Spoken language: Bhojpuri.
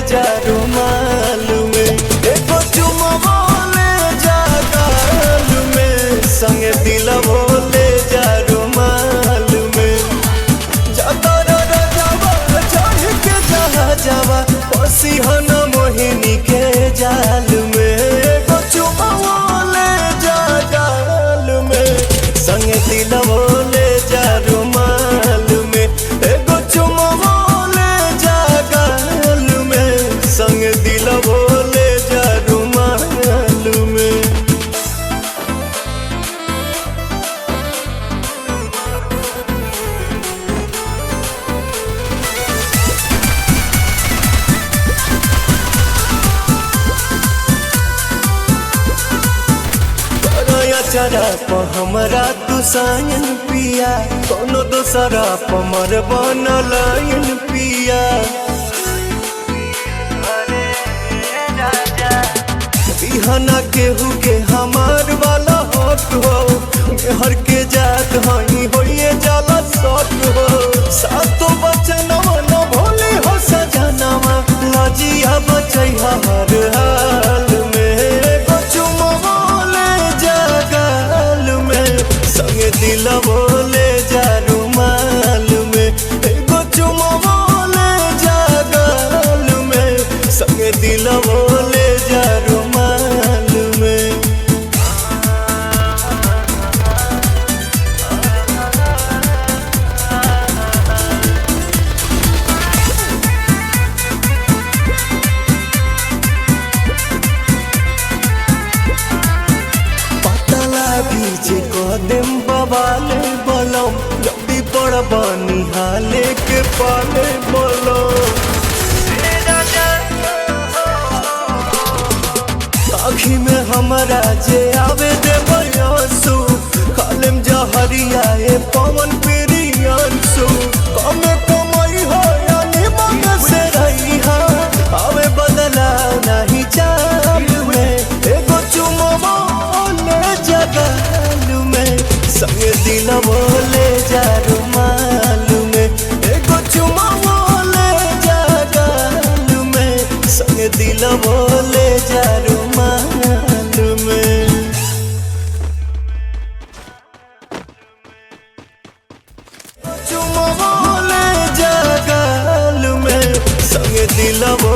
जा रुमाल में, एगो चुमवा ले जा गाल में, संगे दिलवो ले जा रुमाल में। जाता राजावा चढ़ के जहाजवा फंसी हन मोहिनी के जाल में, एगो चुमवा ले जा गाल में, संगे दिलवो ले जा रुमाल में, एगो चुमवा ले जा गाल में, संगे दिलवो ले जा रुमाल में। चरा प हमरा तू सायन पिया, कोनो दोसरा प मर बनलायन पिया। बिहना केहू के हमार वाला हक हो, मेहर के जात हई होइए जाला सक हो। सातो बचनवा न भोले हो सजनवा, लजिया बचै हर हाल में, एगो चुमवा ले जा गाल में, संगे दिलवो ले जा रुमाल में, एगो चुमवा ले जा गाल में, संगे दिलवो ले जा रुमाल में। बीजे कदम बवाले बलम, जल्दी बड़ बनी हाले के पाले बलम। आँखी में हमरा जे आवे दे बयासु, खालेम जहरिया ए पवन प्रियांसु। कमे कमाई हो यानी मन से रही हा, आवे बदला नहीं चाल में, एगो चुमवा ले जा गाल में, संगे दिलवो ले जा रुमाल में, एगो चुमवा ले जा गाल में, संगे दिलवो ले जा रुमाल में। चुमवा ले जा गाल में, संगे दिलवो